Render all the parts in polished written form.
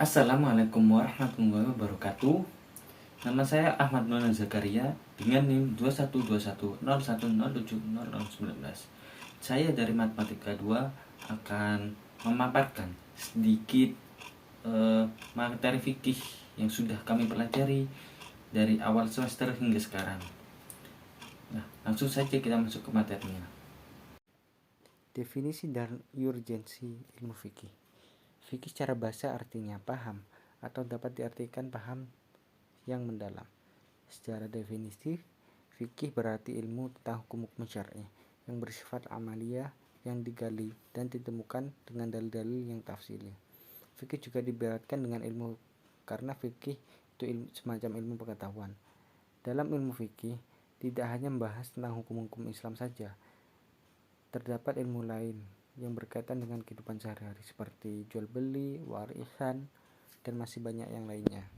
Assalamualaikum warahmatullahi wabarakatuh. Nama saya Ahmad Nona Zakaria dengan NIM 212101070019. Saya dari Matematika 2 akan memaparkan sedikit materi fikih yang sudah kami pelajari dari awal semester hingga sekarang. Nah, langsung saja kita masuk ke materinya. Definisi dan urgensi ilmu fikih. Fikih secara bahasa artinya paham atau dapat diartikan paham yang mendalam. Secara definisi, fikih berarti ilmu tentang hukum-hukum syar'i yang bersifat amaliyah yang digali dan ditemukan dengan dalil-dalil yang tafsili. Fikih juga diberatkan dengan ilmu karena fikih itu semacam ilmu pengetahuan. Dalam ilmu fikih tidak hanya membahas tentang hukum-hukum Islam saja, terdapat ilmu lain yang berkaitan dengan kehidupan sehari-hari seperti jual beli, warisan, dan masih banyak yang lainnya.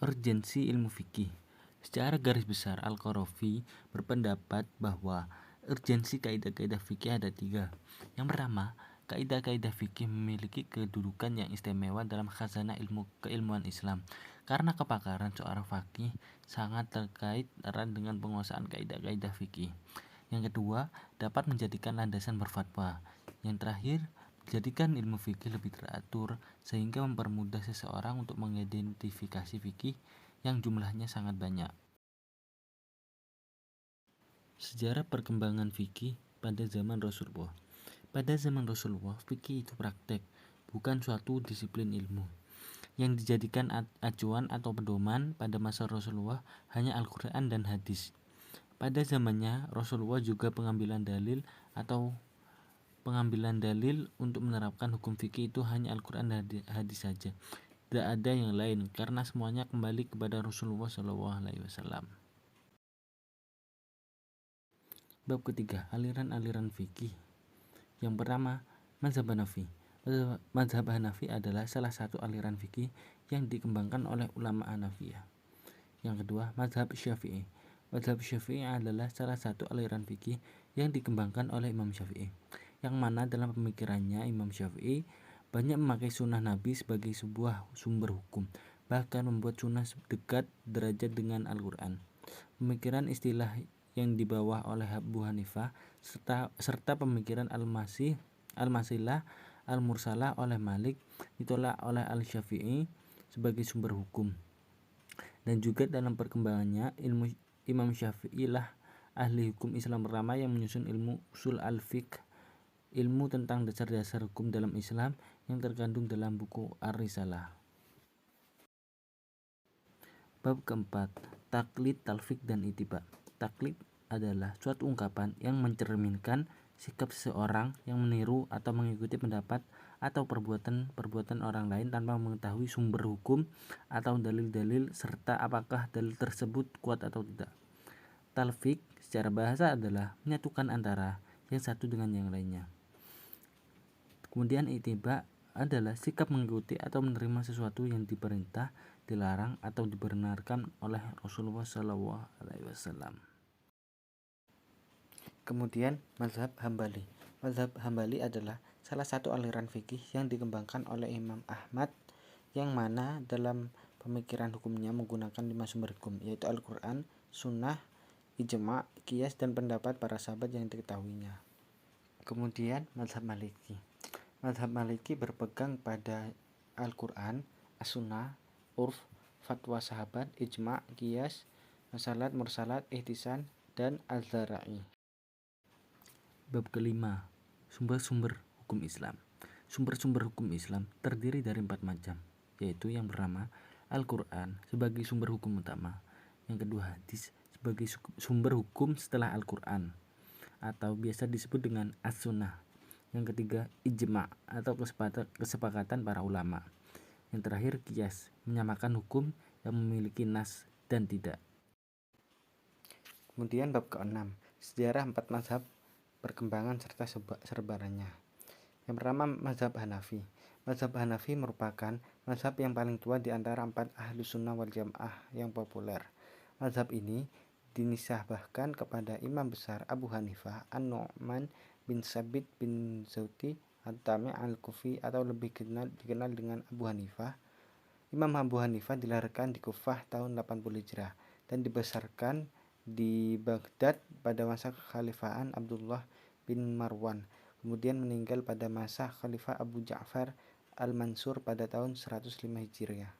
Urgensi ilmu fikih. Secara garis besar, Al-Qarafi berpendapat bahwa urgensi kaidah-kaidah fikih ada 3. Yang pertama, kaidah-kaidah fikih memiliki kedudukan yang istimewa dalam khazanah ilmu keilmuan Islam karena kepakaran seorang fakih sangat terkait erat dengan penguasaan kaidah-kaidah fikih. Yang kedua, dapat menjadikan landasan berfatwa. Yang terakhir, jadikan ilmu fikih lebih teratur sehingga mempermudah seseorang untuk mengidentifikasi fikih yang jumlahnya sangat banyak. Sejarah perkembangan fikih pada zaman Rasulullah. Pada zaman Rasulullah, fikih itu praktek, bukan suatu disiplin ilmu. Yang dijadikan acuan atau pedoman pada masa Rasulullah hanya Al-Quran dan hadis. Pada zamannya, Rasulullah juga pengambilan dalil untuk menerapkan hukum fikih itu hanya Al-Quran dan hadis saja. Tidak ada yang lain karena semuanya kembali kepada Rasulullah SAW. Bab ketiga, aliran-aliran fikih. Yang pertama, mazhab Hanafi. Mazhab Hanafi adalah salah satu aliran fikih yang dikembangkan oleh ulama Hanafiyah. Yang kedua, mazhab Syafi'i. Mazhab Syafi'i adalah salah satu aliran fikih yang dikembangkan oleh Imam Syafi'i, yang mana dalam pemikirannya Imam Syafi'i banyak memakai sunnah Nabi sebagai sebuah sumber hukum, bahkan membuat sunnah dekat derajat dengan Al-Quran. Pemikiran istilah yang dibawa oleh Abu Hanifah serta pemikiran Al-Masilah Al-Mursalah oleh Malik ditolak oleh Al-Syafi'i sebagai sumber hukum. Dan juga dalam perkembangannya, Imam Syafi'i lah ahli hukum Islam pertama yang menyusun ilmu usul al-fiqh, ilmu tentang dasar-dasar hukum dalam Islam yang terkandung dalam buku Ar-Risalah. Bab keempat, taklid, talfik, dan ittiba. Taklid adalah suatu ungkapan yang mencerminkan sikap seseorang yang meniru atau mengikuti pendapat atau perbuatan orang lain tanpa mengetahui sumber hukum atau dalil-dalil serta apakah dalil tersebut kuat atau tidak. Talfik secara bahasa adalah menyatukan antara yang satu dengan yang lainnya. Kemudian ittiba adalah sikap mengikuti atau menerima sesuatu yang diperintah, dilarang, atau dibenarkan oleh Rasulullah SAW. Kemudian mazhab Hambali. Mazhab Hambali adalah salah satu aliran fikih yang dikembangkan oleh Imam Ahmad, yang mana dalam pemikiran hukumnya menggunakan 5 sumber hukum, yaitu Al-Quran, Sunnah, Ijma', Qiyas, dan pendapat para sahabat yang diketahuinya. Kemudian mazhab Maliki. Mazhab Maliki berpegang pada Al-Quran, As-Sunnah, Urf, fatwa sahabat, Ijma', Qiyas, Masalat, Mursalat, Ihtisan, dan Az-Zara'i. Bab kelima, sumber-sumber hukum Islam. Sumber-sumber hukum Islam terdiri dari 4 macam, yaitu yang pertama, Al-Quran sebagai sumber hukum utama. Yang kedua, hadis sebagai sumber hukum setelah Al-Quran, atau biasa disebut dengan As-Sunnah. Yang ketiga, Ijma' atau kesepakatan para ulama. Yang terakhir, Qiyas, menyamakan hukum yang memiliki nas dan tidak. Kemudian bab ke-6, sejarah 4 mazhab, perkembangan serta sebarannya. Yang pertama, mazhab Hanafi. Mazhab Hanafi merupakan mazhab yang paling tua di antara 4 Ahlus Sunnah wal Jamaah yang populer. Mazhab ini dinisbahkan kepada Imam besar Abu Hanifah An-Nu'man bin Sabit bin Zauti At-Tami Al-Kufi atau lebih dikenal dengan Abu Hanifah. Imam Abu Hanifah dilahirkan di Kufah tahun 80 Hijrah dan dibesarkan di Baghdad pada masa kekhalifahan Abdullah bin Marwan. Kemudian meninggal pada masa Khalifah Abu Ja'far Al-Mansur pada tahun 105 Hijriah.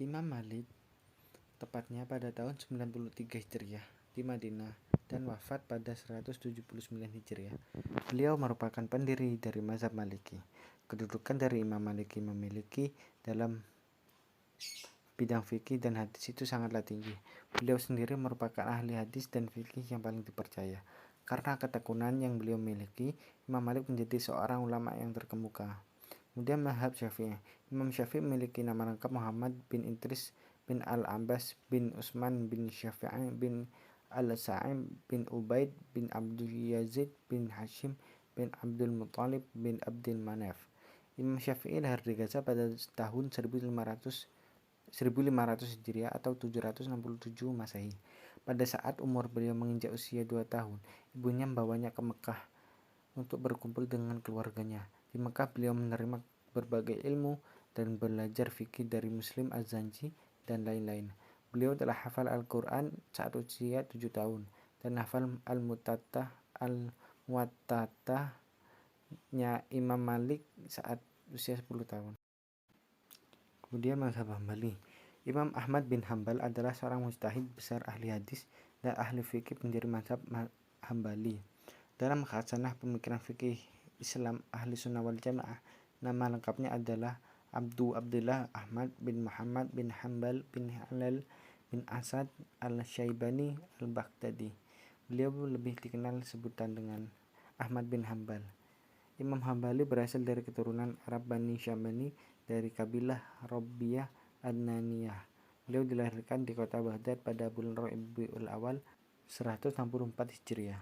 Imam Malik tepatnya pada tahun 93 Hijriah di Madinah dan wafat pada 179 Hijriah. Beliau merupakan pendiri dari mazhab Maliki. Kedudukan dari Imam Maliki memiliki dalam bidang fikih dan hadis itu sangatlah tinggi. Beliau sendiri merupakan ahli hadis dan fikih yang paling dipercaya. Karena ketekunan yang beliau miliki, Imam Malik menjadi seorang ulama yang terkemuka. Kemudian mazhab Syafi'i. Imam Syafi'i memiliki nama lengkap Muhammad bin Idris bin Al-Abbas bin Utsman bin Syafi'i bin Al-Sa'im bin Ubaid bin Abdul Yazid bin Hashim bin Abdul Muttalib bin Abdul Manaf. Imam Syafi'i lahir di Gaza pada tahun 1500 Hijriah atau 767 Masehi. Pada saat umur beliau menginjak usia 2 tahun, ibunya membawanya ke Mekah untuk berkumpul dengan keluarganya. Di Mekah beliau menerima berbagai ilmu dan belajar fikih dari Muslim Az-Zanji dan lain-lain. Beliau telah hafal Al-Quran saat usia 7 tahun dan hafal Al-Muwatta'nya Imam Malik saat usia 10 tahun. Kemudian mazhab Hambali. Imam Ahmad bin Hambal adalah seorang mujtahid besar ahli hadis dan ahli fikih pendiri mazhab Hambali. Dalam khasanah pemikiran fikih Islam ahli sunnah wal jamaah, nama lengkapnya adalah Abdullah Ahmad bin Muhammad bin Hambal bin Halal bin Asad al-Syaibani al-Baghdadi. Beliau lebih dikenal sebutan dengan Ahmad bin Hambal. Imam Hambali berasal dari keturunan Arab Bani Syambani dari kabilah Rabi'ah Adnaniyah. Beliau dilahirkan di kota Baghdad pada bulan Rabiul Awal 164 Hijriah.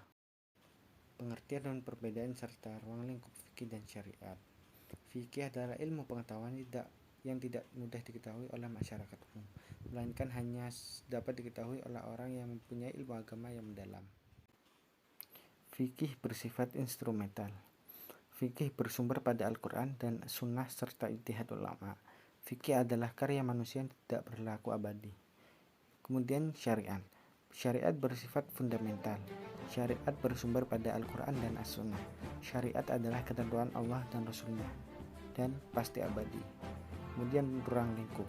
Pengertian dan perbedaan serta ruang lingkup fikih dan syariat. Fikih adalah ilmu pengetahuan yang tidak mudah diketahui oleh masyarakat umum, melainkan hanya dapat diketahui oleh orang yang mempunyai ilmu agama yang mendalam. Fikih bersifat instrumental. Fikih bersumber pada Al-Quran dan Sunnah serta ijtihad ulama. Fikih adalah karya manusia yang tidak berlaku abadi. Kemudian syariat. Syariat bersifat fundamental. Syariat bersumber pada Al-Quran dan As-Sunnah. Syariat adalah ketentuan Allah dan Rasulnya dan pasti abadi. Kemudian ruang lingkup.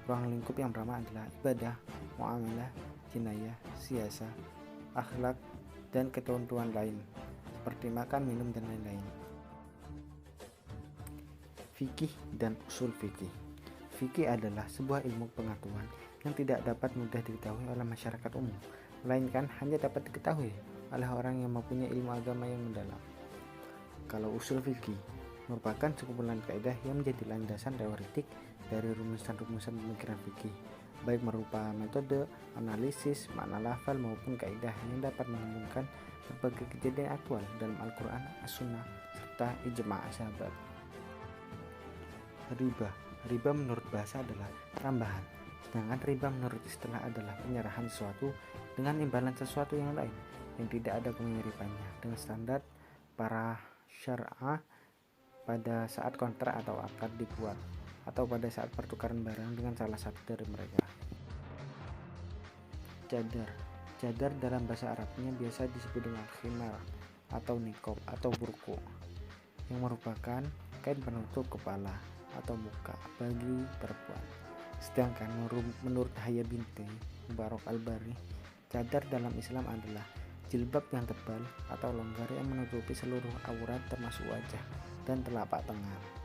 Ruang lingkup yang pertama adalah ibadah, muamalah, jinayah, siasa, akhlak, dan ketentuan lain seperti makan, minum, dan lain-lain. Fikih dan usul fikih. Fikih adalah sebuah ilmu pengetahuan yang tidak dapat mudah diketahui oleh masyarakat umum, melainkan hanya dapat diketahui oleh orang yang mempunyai ilmu agama yang mendalam. Kalau usul fikih merupakan sekumpulan kaidah yang menjadi landasan teoretik dari rumusan-rumusan pemikiran fikih, baik berupa metode, analisis, makna lafal maupun kaidah yang dapat menghubungkan berbagai kejadian aktual dalam Al-Quran, As-Sunnah, serta ijma' sahabat. Riba menurut bahasa adalah tambahan, sedangkan riba menurut istilah adalah penyerahan sesuatu dengan imbalan sesuatu yang lain yang tidak ada kemiripannya dengan standar para syar'ah pada saat kontrak atau akad dibuat atau pada saat pertukaran barang dengan salah satu dari mereka. Cadar dalam bahasa Arabnya biasa disebut dengan khimar atau nikob atau burku, yang merupakan kain penutup kepala atau muka bagi perempuan. Sedangkan menurut Haya binti Mubarak Al-Bari, cadar dalam Islam adalah jilbab yang tebal atau longgar yang menutupi seluruh aurat termasuk wajah dan telapak tangan.